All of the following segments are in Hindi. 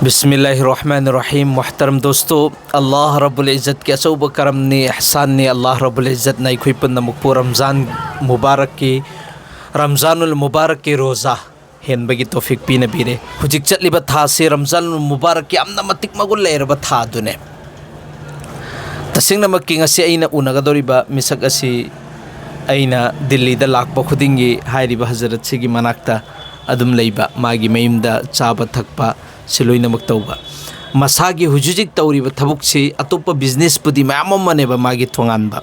बिस्मिल्लाहिर्रहमानिर्रहीम। मोहतरम दोस्तों, अल्लाह रब्बुल इज़्ज़त के अचौब करम ने एहसान ने अल्लाह रब्बुल इज़्ज़त ने अखोई पुनमकपु रमज़ानुल मुबारक के रोज़ा हेनबगी तौफीक पीनबीरे। हुजिक चटलिबा था से रमज़ानुल मुबारक के यामना मतिक मगुल लेरबा था दुने तसिंगनमक्की ngasi aina unagadoriba misak asi aina Delhi da lakpa khudingi hairiba Hazrat sigi manakta adum leiba magi mayumda chaba thakpa siloinamak tauba masagi hujujik tauriba thabuksi atopa business pudi mayam maneba magi thonganba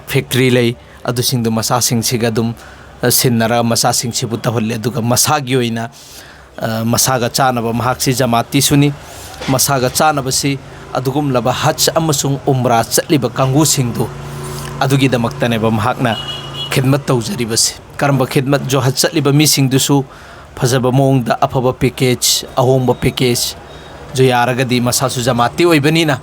factory lei adusingdu masasing siga dum sinnara masasing sibu taholle aduga masagi oina masaga chanaba mahaksi jamati suni masaga chanaba si अदुगुम लबा हज अमसुंग उम्रा चटलिबा कांगू सिंगदु अदुगी दमक्तनेबा महकना खिदमत तौजरिबसे करंबा खिदमत जो हज चटलिबा मी सिंगदुसु फजबा मोंगदा अफबा पैकेज अहोंबा पैकेज जो यारगदी मसासु जमाती ओइबनीना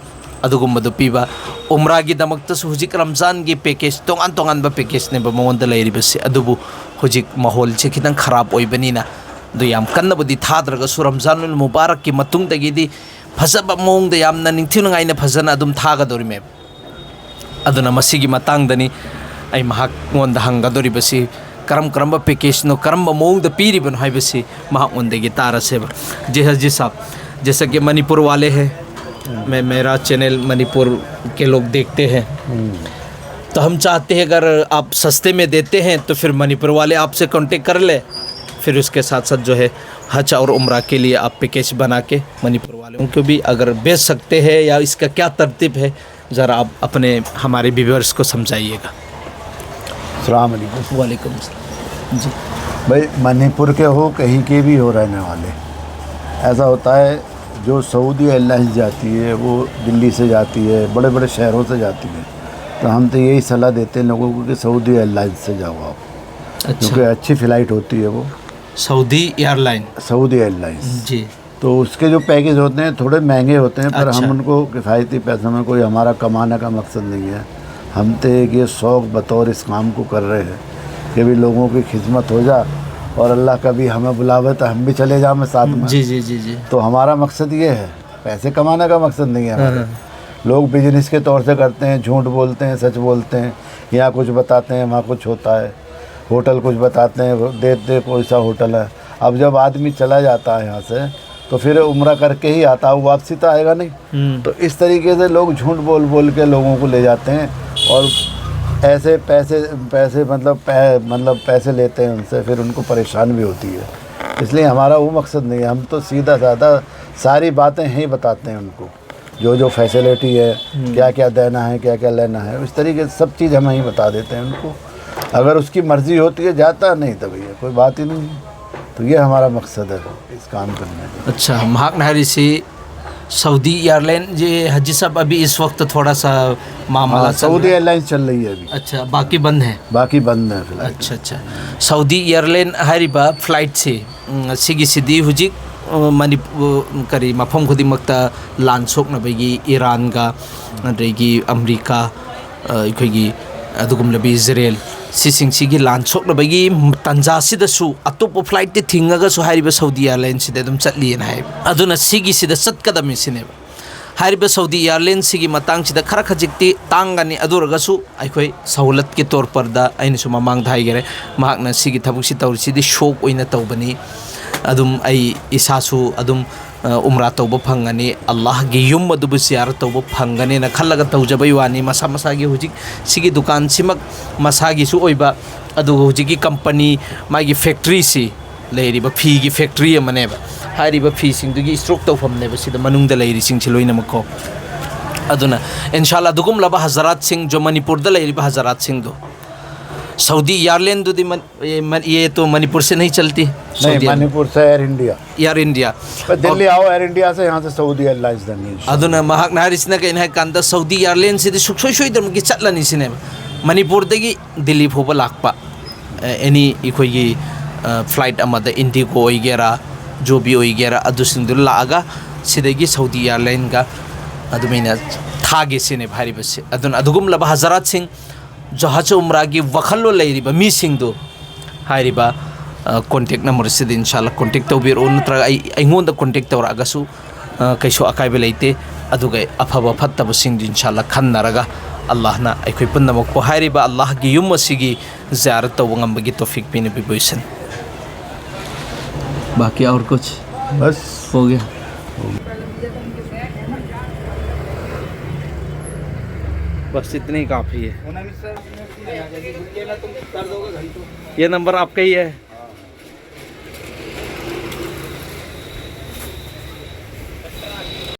अदुगुमदु पीबा उम्रा गी दमक्तसु हुजिक रमजान गी पैकेज तोंगान तोंगान बा पैकेज नेबा मोंगदा लेरिबसे अदुबु हुजिक माहौल से खिदंग खराब ओइबनीना दु याम कन्नबदी थाद्रगा सु रमजानुल मुबारक की मतुंगदगी फजब मोंग यामना निंथिनगाइना फजना अदुम थागदोरिमे अदुना मसिगी मतंगदनी आई महाक मोंद हंगदोरिबसी करम करम पैकेज नो करम मोंग पीरिबन हाइबसी महाक मोंदगी तारसेब जी साहब जैसा कि मणिपुर वाले हैं मैं मेरा चैनल मणिपुर के लोग देखते हैं तो हम चाहते हैं अगर आप सस्ते में देते हैं तो फिर मणिपुर वाले आपसे कांटेक्ट कर ले फिर उसके साथ साथ जो है हज और उम्रा के लिए आप पैकेज बना के मणिपुर वालों को भी अगर बेच सकते हैं या इसका क्या तरतीब है ज़रा आप अपने हमारे व्यूअर्स को समझाइएगा। अस्सलाम वालेकुम। वालेकुम जी भाई, मणिपुर के हो कहीं के भी हो रहने वाले, ऐसा होता है जो सऊदी एयरलाइंस जाती है वो दिल्ली से जाती है, बड़े बड़े शहरों से जाती है, तो हम तो यही सलाह देते हैं लोगों को कि सऊदी एयरलाइंस से जाओ आप, क्योंकि अच्छी फ़्लाइट होती है वो सऊदी एयरलाइंस जी। तो उसके जो पैकेज होते हैं थोड़े महंगे होते हैं, पर हम उनको किफ़ायती पैसों में, कोई हमारा कमाने का मकसद नहीं है, हम तो एक ये शौक़ बतौर इस काम को कर रहे हैं कि भी लोगों की खिदमत हो जा और अल्लाह कभी हमें बुलावे तो हम भी चले जाए में साथ में। जी जी जी जी। तो हमारा मकसद ये है, पैसे कमाने का मकसद नहीं है हमारा। लोग बिजनेस के तौर से करते हैं, झूठ बोलते हैं, सच बोलते हैं, यहाँ कुछ बताते हैं वहाँ कुछ होता है, होटल कुछ बताते हैं, देते कोई सा होटल है। अब जब आदमी चला जाता है यहाँ से तो फिर उम्रा करके ही आता है, वापसी तो आएगा नहीं। तो इस तरीके से लोग झूठ बोल बोल के लोगों को ले जाते हैं और ऐसे पैसे मतलब पैसे लेते हैं उनसे, फिर उनको परेशान भी होती है। इसलिए हमारा वो मकसद नहीं है, हम तो सीधा साधा सारी बातें ही बताते हैं उनको, जो जो फैसिलिटी है, क्या क्या देना है, क्या क्या लेना है, इस तरीके से सब चीज़ हम ही बता देते हैं उनको। अगर उसकी मर्ज़ी होती है जाता, नहीं तो भैया कोई बात ही नहीं। तो ये हमारा मकसद है इस काम करने का। अच्छा, महाक नारी से सऊदी एयरलाइन ये हजी साहब अभी इस वक्त थोड़ा सा मामला सऊदी एयरलाइंस चल रही है अभी। अच्छा, बाकी बंद है? बाकी बंद है फिलहाल। अच्छा अच्छा। सऊदी एयरलाइन हरिबा फ्लाइट से सिगी सिदी हुजिक मणिपुर करी मफम खुदिमक्ता लान सोकनबगी ईरान का अदगी अमेरिका अखोगी अदुगुमलबी इजराइल सिसिंगसिगी लान सोकनबगी तंजासिदसु अतोप फ्लाइट ते थिंगगसु हारिबा सऊदी एयरलाइन सिदे अदुम चटलियन हाय अदुना सिगी सिदा चटकदमी सिनेबा हारिबा सऊदी एयरलाइन सिगी मतंग सिदा खरा खजिक्ति तांगनी अदुरगसु अखोय सहूलत के तौर पर दा आइनसु ममांग धाइगरे महाकना सिगी थबुकसि तौरसिदि शोक ओइना तौबनी अदुम आई इसासु अदुम उम्रा तौब फंगनी अल्लाह की युम अदुब सियारत तौब फंगने न खल्लगा तौजबई वानी मसा मसागी हुजिक सिगी दुकान सिमक मसागी सु ओइबा अदु हुजिकी कंपनी मागी फैक्ट्री सी लेरिबा फी की फैक्ट्री अमनेबा हारिबा फी सिंगदुगी स्ट्रोक तौफमनेबा सिदा मनुंगदा लेरि सिंग छिलोइना मको अदुना इंशाल्लाह दुगुम लबा हजरत सिंह जो मणिपुर दा लेरिबा हजरत सिंह दो सऊदी एयरलाइन दो ये तो मणिपुर से नहीं चलती? नहीं, मणिपुर से एयर इंडिया दिल्ली आओ एयर इंडिया से, यहाँ से सऊदी एयरलाइंस दनी अदुना महाक नारिसना कहीं है कांदा सऊदी एयरलाइन से सुखसोई सोई दम की चटलनी सिने मणिपुर दगी दिल्ली फोबा लाकपा एनी इखोई फ्लाइट अमदा इंडिगो ओइगेरा जो भी ओइगेरा अदुसिंदु लागा सिदगी सऊदी एयरलाइन का अदुमिना थागे सिने भारी बसे अदुन अदुगुम लबा हजरत सिंह जो हज उम्रा की वखलो लेरिबा मी सिंगदो हारिबा कॉन्टेक्ट नंबर से इंशाल्लाह कॉन्टेक्ट तौबिरो नत्रगा अइंगोंदा कॉन्टेक्ट तौरगसु कैसो अकायब लेते अदुगे अफब फत्तबसिंग इंशाल्लाह खन्नरगा अल्लाहना अखोई पुन्नमक हारिबा अल्लाह की युम असिगी ज़ियारत तौब ngambagi तौफीक पिने बिबोइसन। बाकी और कुछ बस हो गया। बस इतनी ही काफ़ी है। ये नंबर आपका ही है?